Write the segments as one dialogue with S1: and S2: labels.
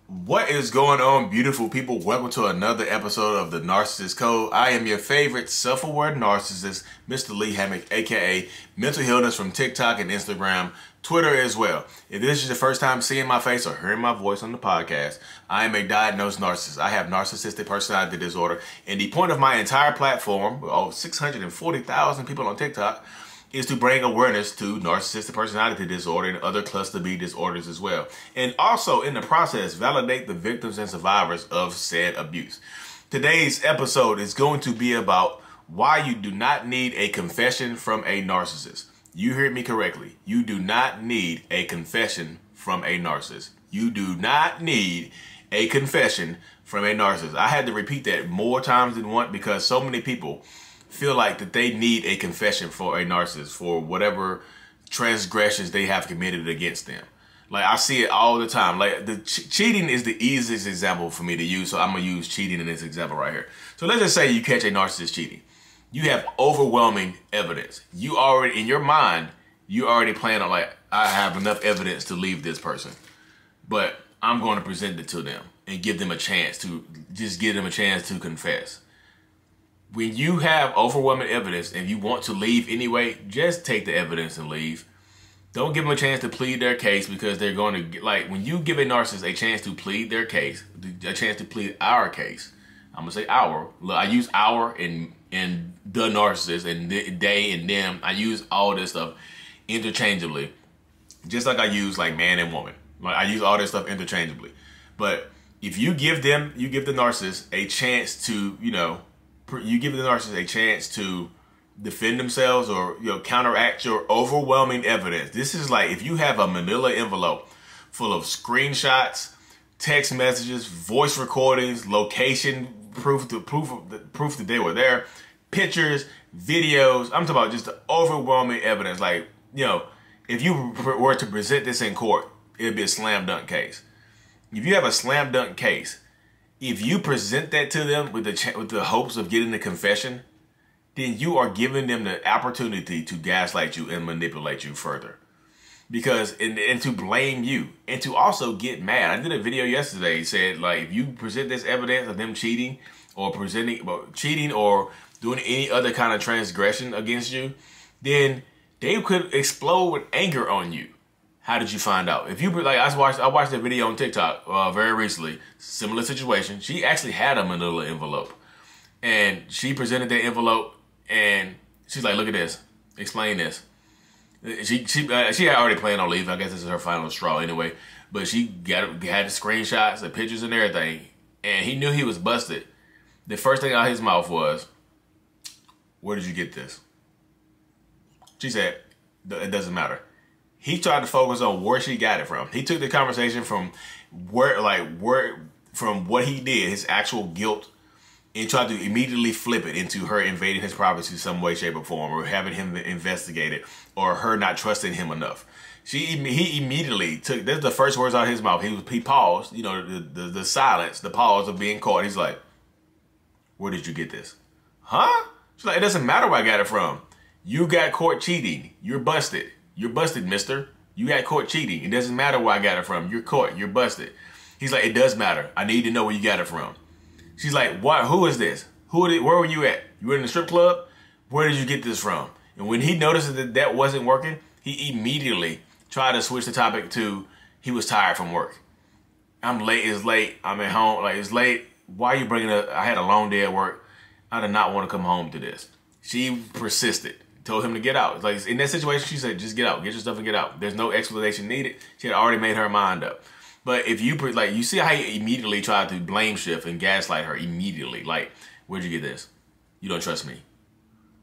S1: What is going on, beautiful people? Welcome to another episode of the Narcissist Code. I am your favorite self-aware narcissist, Mr. Lee Hammock, aka Mental Healness from TikTok and Instagram, Twitter as well. If this is your first time seeing my face or hearing my voice on the podcast, I am a diagnosed narcissist. I have narcissistic personality disorder, and the point of my entire platform, with 640,000 people on TikTok, is to bring awareness to narcissistic personality disorder and other cluster B disorders as well. And also, in the process, validate the victims and survivors of said abuse. Today's episode is going to be about why you do not need a confession from a narcissist. You heard me correctly. You do not need a confession from a narcissist. You do not need a confession from a narcissist. I had to repeat that more times than once because so many people feel like that they need a confession for a narcissist for whatever transgressions they have committed against them. Like, I see it all the time. Like, the cheating is the easiest example for me to use, so I'm gonna use cheating in this example right here. So let's just say you catch a narcissist cheating. You have overwhelming evidence. You already, in your mind, you already plan on, like, I have enough evidence to leave this person, but I'm going to present it to them and give them a chance to, just give them a chance to confess. When you have overwhelming evidence and you want to leave anyway, just take the evidence and leave. Don't give them a chance to plead their case, because they're going to get, like, when you give a narcissist a chance to plead their case, a chance to plead our case, I'm going to say our. Look, I use our and the narcissist and they and them. I use all this stuff interchangeably, just like I use like man and woman. Like, I use all this stuff interchangeably. But if you give them, you give the narcissist a chance to, you give the narcissist a chance to defend themselves or, counteract your overwhelming evidence. This is like if you have a manila envelope full of screenshots, text messages, voice recordings, location proof that they were there, pictures, videos. I'm talking about just the overwhelming evidence. Like, if you were to present this in court, it'd be a slam dunk case. If you have a slam dunk case, if you present that to them with the hopes of getting the confession, then you are giving them the opportunity to gaslight you and manipulate you further. Because, and to blame you, and to also get mad. I did a video yesterday, said, like, if you present this evidence of them cheating or cheating or doing any other kind of transgression against you, then they could explode with anger on you. How did you find out? If you, like, I watched a video on TikTok very recently, similar situation. She actually had a manila envelope, and she presented that envelope, and she's like, look at this, explain this. She had already planned on leaving. I guess this is her final straw anyway. But she had the screenshots, the pictures and everything, and he knew he was busted. The first thing out of his mouth was, where did you get this? She said, it doesn't matter. He tried to focus on where she got it from. He took the conversation from from what he did, his actual guilt, and tried to immediately flip it into her invading his privacy some way, shape, or form, or having him investigate it, or her not trusting him enough. He immediately took, that's the first words out of his mouth. He paused, the silence, the pause of being caught. He's like, where did you get this? Huh? She's like, it doesn't matter where I got it from. You got caught cheating. You're busted. You're busted, mister. You got caught cheating. It doesn't matter where I got it from. You're caught. You're busted. He's like, it does matter. I need to know where you got it from. She's like, what? Who is this? Where were you at? You were in the strip club? Where did you get this from? And when he noticed that wasn't working, he immediately tried to switch the topic to, he was tired from work. I'm late. It's late. I'm at home. Like, it's late. Why are you bringing up? I had a long day at work. I did not want to come home to this. She persisted. Told him to get out. Like, in that situation, she said, just get out. Get your stuff and get out. There's no explanation needed. She had already made her mind up. But if you, like, you see how he immediately tried to blame shift and gaslight her immediately. Like, where'd you get this? You don't trust me.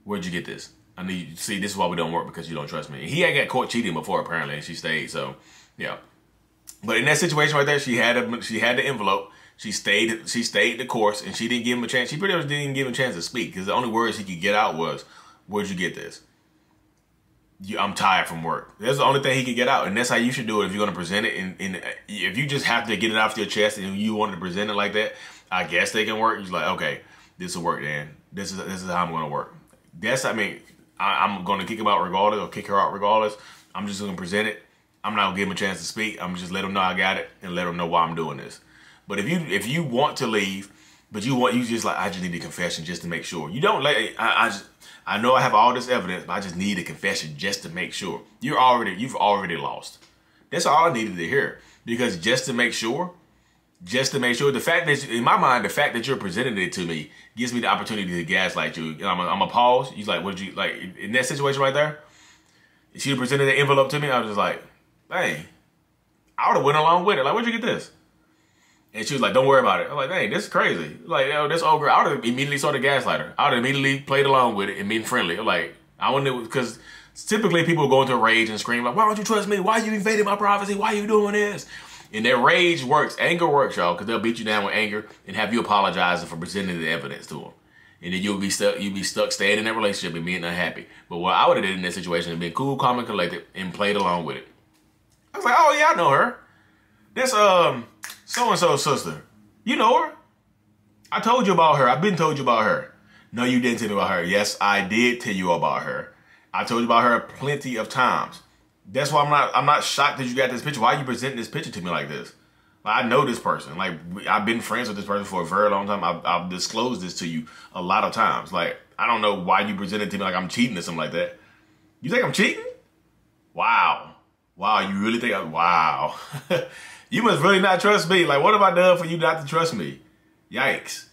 S1: Where'd you get this? I need, see, this is why we don't work, because you don't trust me. He had got caught cheating before, apparently, and she stayed. So, yeah. But in that situation right there, she had the envelope. She stayed the course, and she didn't give him a chance. She pretty much didn't give him a chance to speak, because the only words he could get out was, where'd you get this? I'm tired from work. That's the only thing he could get out, and that's how you should do it if you're going to present it. And if you just have to get it off your chest and you want to present it like that, I guess they can work. You're like, okay, this will work, Dan. This is how I'm going to work. I'm going to kick him out regardless, or kick her out regardless. I'm just going to present it. I'm not going to give him a chance to speak. I'm just let him know I got it and let him know why I'm doing this. But if you want to leave, but you just like, I just need a confession just to make sure. You don't let I know I have all this evidence, but I just need a confession just to make sure. You've already lost. That's all I needed to hear. Because just to make sure, the fact that, in my mind, the fact that you're presenting it to me gives me the opportunity to gaslight you. I'm a pause. He's like, what did you, like, in that situation right there, if she presented the envelope to me, I was just like, hey, I would have went along with it. Like, where'd you get this? And she was like, don't worry about it. I'm like, dang, this is crazy. Like, yo, this old girl, I would have immediately started gaslight her. I would have immediately played along with it and been friendly. I'm like, I wouldn't, because typically people go into a rage and scream like, why don't you trust me? Why you invading my privacy? Why you doing this? And that rage works. Anger works, y'all, because they'll beat you down with anger and have you apologizing for presenting the evidence to them. And then you'll be stuck staying in that relationship and being unhappy. But what I would have did in that situation is been cool, calm, and collected and played along with it. I was like, oh yeah, I know her. That's so-and-so's sister. You know her? I told you about her. I've been told you about her. No, you didn't tell me about her. Yes, I did tell you about her. I told you about her plenty of times. That's why I'm not shocked that you got this picture. Why are you presenting this picture to me like this? Like, I know this person. Like, I've been friends with this person for a very long time. I've disclosed this to you a lot of times. Like, I don't know why you present it to me like I'm cheating or something like that. You think I'm cheating? Wow. Wow, you really think wow. You must really not trust me. Like, what have I done for you not to trust me? Yikes.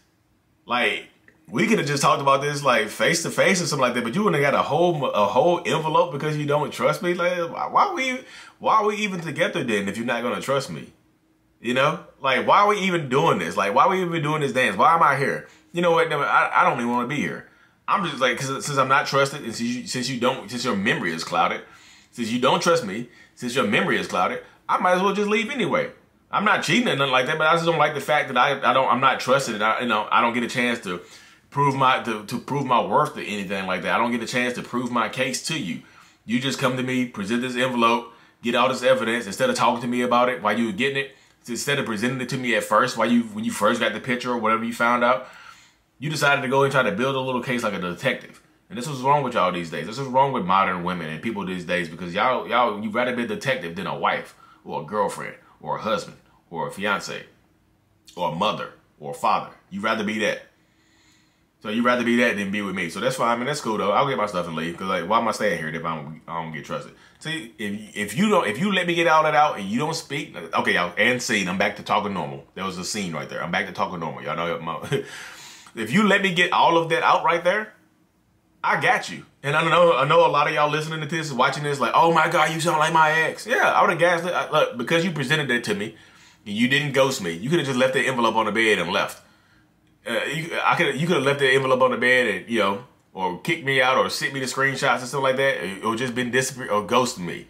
S1: Like, we could have just talked about this like face to face or something like that, but you wouldn't have got a whole envelope because you don't trust me. Like, why are we even together then if you're not gonna trust me? You know, like, why are we even doing this? Like, why are we even doing this dance? Why am I here? You know what? I don't even want to be here. I'm just like, because since I'm not trusted, and since your memory is clouded, since you don't trust me, since your memory is clouded, I might as well just leave anyway. I'm not cheating or nothing like that, but I just don't like the fact that I'm not trusted, and I don't get a chance to prove my worth to anything like that. I don't get a chance to prove my case to you. You just come to me, present this envelope, get all this evidence instead of talking to me about it while you were getting it. Instead of presenting it to me at first, when you first got the picture or whatever you found out, you decided to go and try to build a little case like a detective. And this is wrong with y'all these days. This is wrong with modern women and people these days, because y'all you'd rather be a detective than a wife or a girlfriend or a husband or a fiance or a mother or a father. You'd rather be that. So you'd rather be that than be with me. So that's fine. I mean, that's cool though. I'll get my stuff and leave, because like, why am I staying here if I don't get trusted? See, if you let me get all that out and you don't speak, okay, y'all, and scene. I'm back to talking normal. There was a scene right there. I'm back to talking normal. Y'all know. If you let me get all of that out right there, I got you. And I know a lot of y'all listening to this, watching this, like, oh my God, you sound like my ex. Yeah, I would have gassed it. Look, because you presented that to me and you didn't ghost me, you could have just left the envelope on the bed and left. You could have left the envelope on the bed and, or kicked me out or sent me the screenshots and stuff like that, or just been disappeared or ghosted me.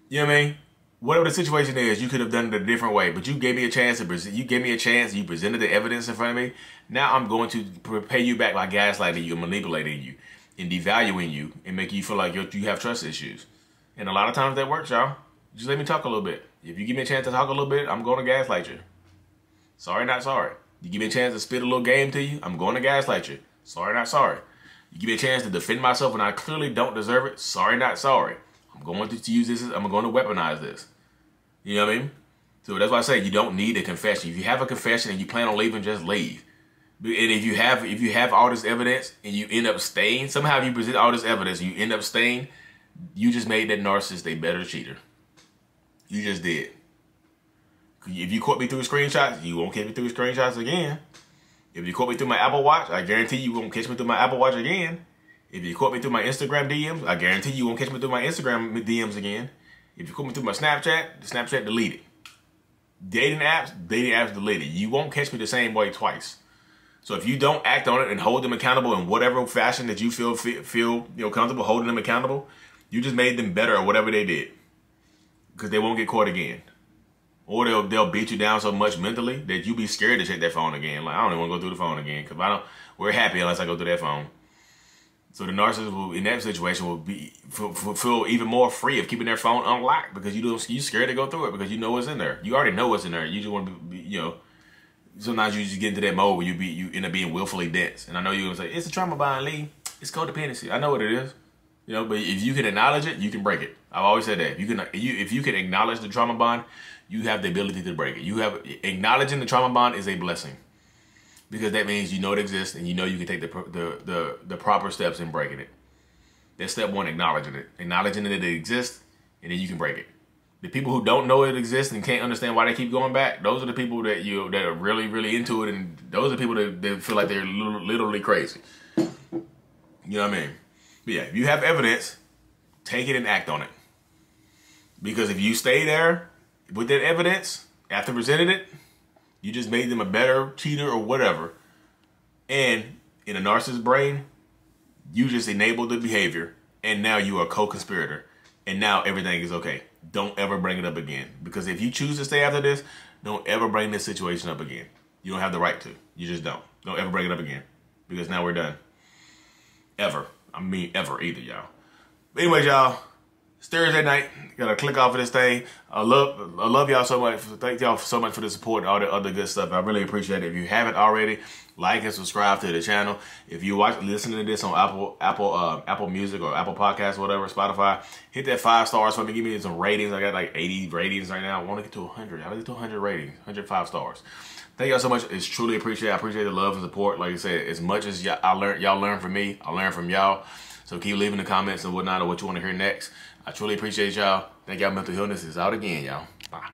S1: You know what I mean? Whatever the situation is, you could have done it a different way, but you gave me a chance to present. You gave me a chance. You presented the evidence in front of me. Now I'm going to pay you back by gaslighting you, manipulating you, and devaluing you, and making you feel like you have trust issues. And a lot of times that works, y'all. Just let me talk a little bit. If you give me a chance to talk a little bit, I'm going to gaslight you. Sorry, not sorry. You give me a chance to spit a little game to you, I'm going to gaslight you. Sorry, not sorry. You give me a chance to defend myself when I clearly don't deserve it. Sorry, not sorry. I'm going to use this. I'm going to weaponize this. You know what I mean? So that's why I say you don't need a confession. If you have a confession and you plan on leaving, just leave. And if you have all this evidence and you end up staying, somehow you present all this evidence and you end up staying, you just made that narcissist a better cheater. You just did. If you caught me through screenshots, you won't catch me through screenshots again. If you caught me through my Apple Watch, I guarantee you won't catch me through my Apple Watch again. If you caught me through my Instagram DMs, I guarantee you won't catch me through my Instagram DMs again. If you caught me through my Snapchat, the Snapchat deleted. Dating apps deleted. You won't catch me the same way twice. So if you don't act on it and hold them accountable in whatever fashion that you feel comfortable holding them accountable, you just made them better at whatever they did, because they won't get caught again. Or they'll beat you down so much mentally that you be scared to check that phone again. Like, I don't even want to go through the phone again, because we're happy unless I go through that phone. So the narcissist will, in that situation, will feel even more free of keeping their phone unlocked, because you're scared to go through it, because you know what's in there. You already know what's in there. You just want to be, sometimes you just get into that mode where you end up being willfully dense. And I know you're going to say, it's a trauma bond, Lee. It's codependency. I know what it is. But if you can acknowledge it, you can break it. I've always said that. If you can acknowledge the trauma bond, you have the ability to break it. You have acknowledging the trauma bond is a blessing, because that means you know it exists and you know you can take the proper steps in breaking it. That's step one, acknowledging it. Acknowledging that it exists, and then you can break it. The people who don't know it exists and can't understand why they keep going back, those are the people that that are really, really into it, and those are the people that feel like they're literally crazy. You know what I mean? But yeah, if you have evidence, take it and act on it. Because if you stay there with that evidence after presenting it, you just made them a better cheater or whatever. And in a narcissist's brain, you just enabled the behavior, and now you are a co-conspirator, and now everything is okay. Don't ever bring it up again. Because if you choose to stay after this, don't ever bring this situation up again. You don't have the right to. You just don't. Don't ever bring it up again. Because now we're done. Ever. I mean, ever either, y'all. But anyways, y'all, it's Thursday night. Gotta click off of this thing. I love y'all so much. Thank y'all so much for the support and all the other good stuff. I really appreciate it. If you haven't already, like and subscribe to the channel. If you listening to this on Apple Music or Apple Podcasts, whatever, Spotify, hit that 5 stars for me. Give me some ratings. I got like 80 ratings right now. I want to get to 100. I want to get to 100 ratings, 105 stars. Thank y'all so much. It's truly appreciated. I appreciate the love and support. Like I said, as much as y'all learn from me, I learn from y'all. So keep leaving the comments and whatnot, or what you want to hear next. I truly appreciate y'all. Thank y'all. Mental Illness is out again, y'all.